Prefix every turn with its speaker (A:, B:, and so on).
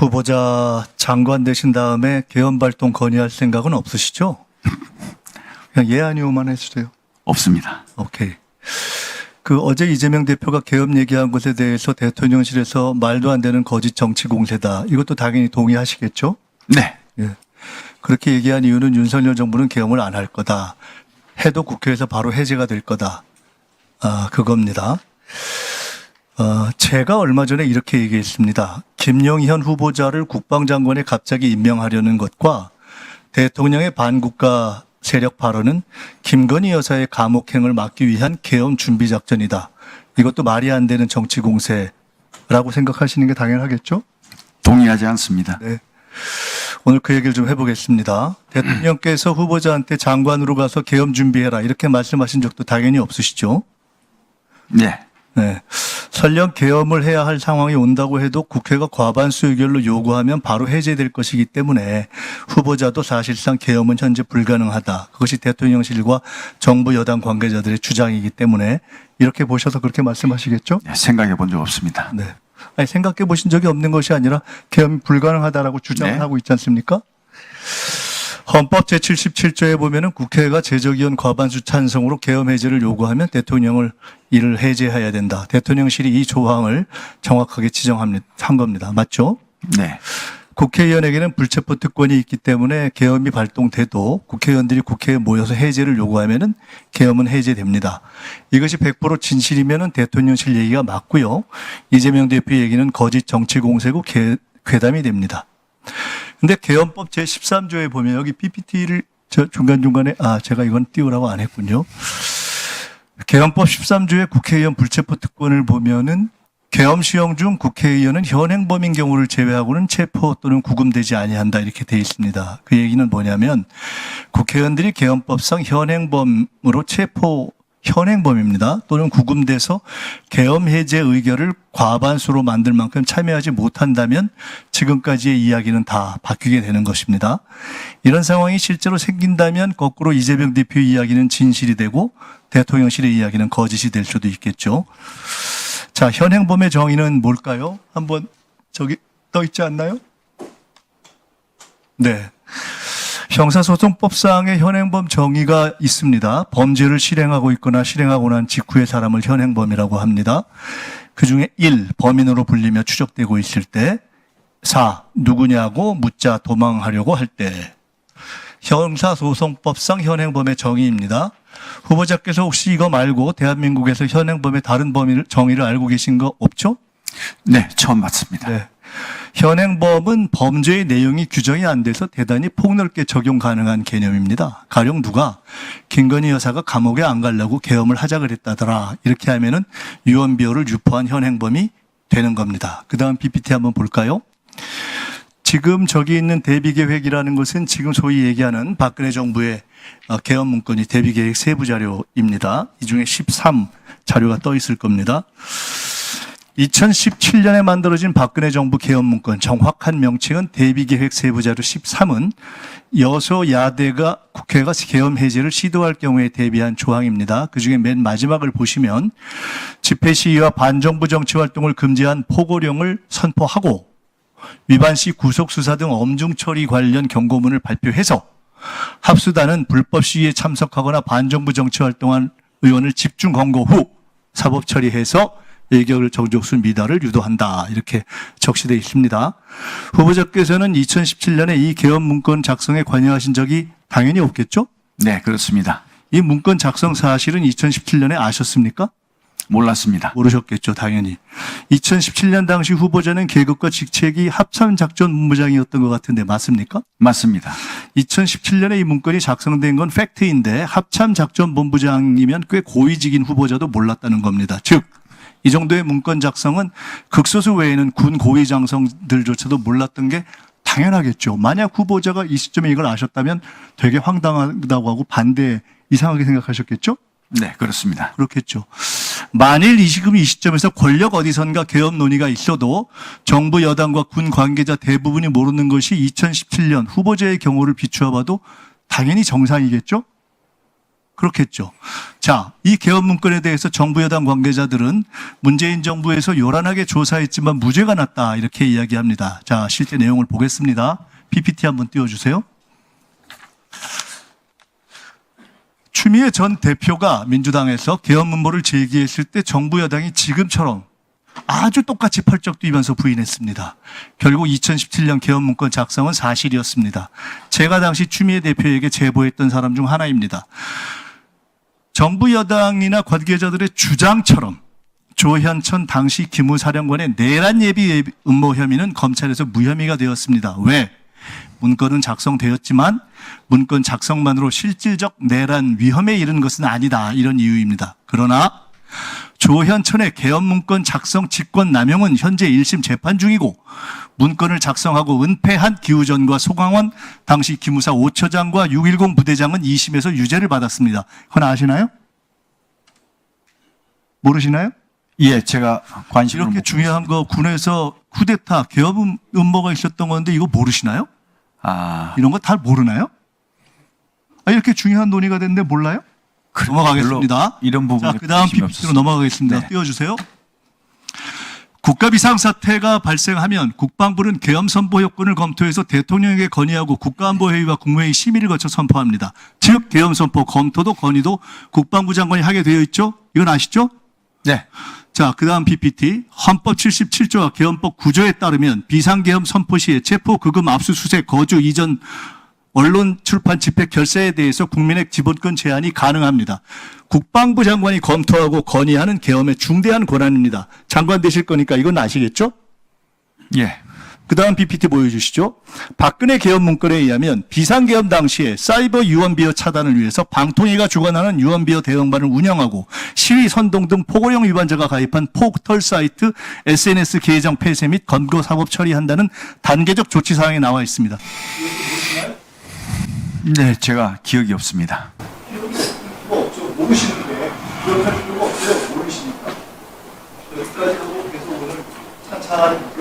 A: 후보자 장관 되신 다음에 계엄 발동 건의할 생각은 없으시죠? 그냥 예 아니오만 해주세요.
B: 없습니다.
A: 오케이. 어제 이재명 대표가 계엄 얘기한 것에 대해서 대통령실에서 말도 안 되는 거짓 정치 공세다. 이것도 당연히 동의하시겠죠?
B: 네.
A: 예. 그렇게 얘기한 이유는 윤석열 정부는 계엄을 안 할 거다. 해도 국회에서 바로 해제가 될 거다. 그겁니다. 제가 얼마 전에 이렇게 얘기했습니다. 김영현 후보자를 국방장관에 갑자기 임명하려는 것과 대통령의 반국가 세력 발언은 김건희 여사의 감옥행을 막기 위한 계엄 준비 작전이다. 이것도 말이 안 되는 정치 공세라고 생각하시는 게 당연하겠죠?
B: 동의하지 않습니다.
A: 네. 오늘 그 얘기를 좀 해보겠습니다. 대통령께서 후보자한테 장관으로 가서 계엄 준비해라 이렇게 말씀하신 적도 당연히 없으시죠?
B: 네.
A: 네. 설령 계엄을 해야 할 상황이 온다고 해도 국회가 과반수 의결로 요구하면 바로 해제될 것이기 때문에 후보자도 사실상 계엄은 현재 불가능하다. 그것이 대통령실과 정부 여당 관계자들의 주장이기 때문에 이렇게 보셔서 그렇게 말씀하시겠죠?
B: 네, 생각해 본 적 없습니다.
A: 네. 아니, 생각해 보신 적이 없는 것이 아니라 계엄이 불가능하다라고 주장을
B: 네.
A: 하고 있지 않습니까? 헌법 제77조에 보면은 국회가 제적의원 과반수 찬성으로 계엄 해제를 요구하면 대통령을 이를 해제해야 된다. 대통령실이 이 조항을 정확하게 한 겁니다. 맞죠?
B: 네.
A: 국회의원에게는 불체포 특권이 있기 때문에 계엄이 발동돼도 국회의원들이 국회에 모여서 해제를 요구하면은 계엄은 해제됩니다. 이것이 100% 진실이면은 대통령실 얘기가 맞고요. 이재명 대표 얘기는 거짓 정치 공세고 괴담이 됩니다. 근데 계엄법 제13조에 보면 여기 PPT를 중간중간에 제가 이건 띄우라고 안 했군요. 계엄법 13조의 국회의원 불체포 특권을 보면은 계엄 시행 중 국회의원은 현행범인 경우를 제외하고는 체포 또는 구금되지 아니한다 이렇게 돼 있습니다. 그 얘기는 뭐냐면 국회의원들이 계엄법상 현행범입니다. 또는 구금돼서 계엄 해제 의결을 과반수로 만들 만큼 참여하지 못한다면 지금까지의 이야기는 다 바뀌게 되는 것입니다. 이런 상황이 실제로 생긴다면 거꾸로 이재명 대표의 이야기는 진실이 되고 대통령실의 이야기는 거짓이 될 수도 있겠죠. 자, 현행범의 정의는 뭘까요? 한번 저기 떠 있지 않나요? 네. 형사소송법상의 현행범 정의가 있습니다. 범죄를 실행하고 있거나 실행하고 난 직후의 사람을 현행범이라고 합니다. 그중에 1. 범인으로 불리며 추적되고 있을 때 4. 누구냐고 묻자 도망하려고 할 때. 형사소송법상 현행범의 정의입니다. 후보자께서 혹시 이거 말고 대한민국에서 현행범의 다른 정의를 알고 계신 거 없죠?
B: 네, 처음 봤습니다.
A: 네. 현행범은 범죄의 내용이 규정이 안 돼서 대단히 폭넓게 적용 가능한 개념입니다. 가령 누가 김건희 여사가 감옥에 안 가려고 계엄을 하자 그랬다더라. 이렇게 하면은 유언비어를 유포한 현행범이 되는 겁니다. 그 다음 PPT 한번 볼까요? 지금 저기 있는 대비계획이라는 것은 지금 소위 얘기하는 박근혜 정부의 계엄 문건이 대비계획 세부 자료입니다. 이 중에 13 자료가 떠 있을 겁니다. 2017년에 만들어진 박근혜 정부 계엄 문건 정확한 명칭은 대비계획 세부자료 13은 여소야대가 국회가 계엄 해제를 시도할 경우에 대비한 조항입니다. 그중에 맨 마지막을 보시면 집회 시위와 반정부 정치 활동을 금지한 포고령을 선포하고 위반 시 구속 수사 등 엄중 처리 관련 경고문을 발표해서 합수단은 불법 시위에 참석하거나 반정부 정치 활동한 의원을 집중 검거 후 사법 처리해서 의결 정족수 미달을 유도한다. 이렇게 적시되어 있습니다. 후보자께서는 2017년에 이 계엄 문건 작성에 관여하신 적이 당연히 없겠죠?
B: 네, 그렇습니다.
A: 이 문건 작성 사실은 2017년에 아셨습니까?
B: 몰랐습니다.
A: 모르셨겠죠, 당연히. 2017년 당시 후보자는 계급과 직책이 합참작전본부장이었던 것 같은데 맞습니까?
B: 맞습니다.
A: 2017년에 이 문건이 작성된 건 팩트인데 합참작전본부장이면 꽤 고위직인 후보자도 몰랐다는 겁니다. 즉, 이 정도의 문건 작성은 극소수 외에는 군 고위 장성들조차도 몰랐던 게 당연하겠죠. 만약 후보자가 이 시점에 이걸 아셨다면 되게 황당하다고 하고 반대 이상하게 생각하셨겠죠?
B: 네, 그렇습니다.
A: 그렇겠죠. 만일 지금 이 시점에서 권력 어디선가 계엄 논의가 있어도 정부 여당과 군 관계자 대부분이 모르는 것이 2017년 후보자의 경우를 비추어 봐도 당연히 정상이겠죠? 그렇겠죠. 자, 이 개헌 문건에 대해서 정부 여당 관계자들은 문재인 정부에서 요란하게 조사했지만 무죄가 났다 이렇게 이야기합니다. 자, 실제 내용을 보겠습니다. PPT 한번 띄워주세요. 추미애 전 대표가 민주당에서 개헌 문건을 제기했을 때 정부 여당이 지금처럼 아주 똑같이 펄쩍 뛰면서 부인했습니다. 결국 2017년 개헌 문건 작성은 사실이었습니다. 제가 당시 추미애 대표에게 제보했던 사람 중 하나입니다. 정부 여당이나 관계자들의 주장처럼 조현천 당시 기무사령관의 내란 예비 음모 혐의는 검찰에서 무혐의가 되었습니다. 왜? 문건은 작성되었지만 문건 작성만으로 실질적 내란 위험에 이른 것은 아니다. 이런 이유입니다. 그러나 조현천의 개헌 문건 작성 직권 남용은 현재 1심 재판 중이고 문건을 작성하고 은폐한 기우전과 소강원 당시 기무사 5처장과 610 부대장은 2심에서 유죄를 받았습니다. 그건 아시나요? 모르시나요?
B: 예, 제가 관심을
A: 이렇게
B: 못
A: 중요한 거 군에서 쿠데타 개헌 음모가 있었던 건데 이거 모르시나요? 이런 거 다 모르나요? 이렇게 중요한 논의가 됐는데 몰라요? 넘어가겠습니다.
B: 이런 부분에
A: 자, 그 다음
B: 관심이
A: PPT로
B: 없었습니다.
A: 넘어가겠습니다.
B: 네.
A: 띄워주세요. 국가 비상사태가 발생하면 국방부는 계엄 선포 요건을 검토해서 대통령에게 건의하고 국가안보회의와 국무회의 심의를 거쳐 선포합니다. 즉 계엄 선포 검토도 건의도 국방부 장관이 하게 되어 있죠. 이건 아시죠?
B: 네.
A: 자, 그 다음 PPT. 헌법 77조와 계엄법 9조에 따르면 비상계엄 선포 시에 체포, 급음, 압수수색, 거주, 이전, 언론, 출판, 집회, 결사에 대해서 국민의 기본권 제한이 가능합니다. 국방부 장관이 검토하고 건의하는 계엄의 중대한 권한입니다. 장관 되실 거니까 이건 아시겠죠?
B: 예.
A: 그 다음 PPT 보여주시죠. 박근혜 계엄 문건에 의하면 비상계엄 당시에 사이버 유언비어 차단을 위해서 방통위가 주관하는 유언비어 대응반을 운영하고 시위 선동 등 포고령 위반자가 가입한 포털 사이트 SNS 계정 폐쇄 및 검거 사법 처리한다는 단계적 조치 사항에 나와 있습니다.
B: 네, 제가 기억이 없습니다.
A: 모르시는데 기억할 필요가 없어요. 모르시니까. 여기까지 하고 계속 오늘 찬찬하게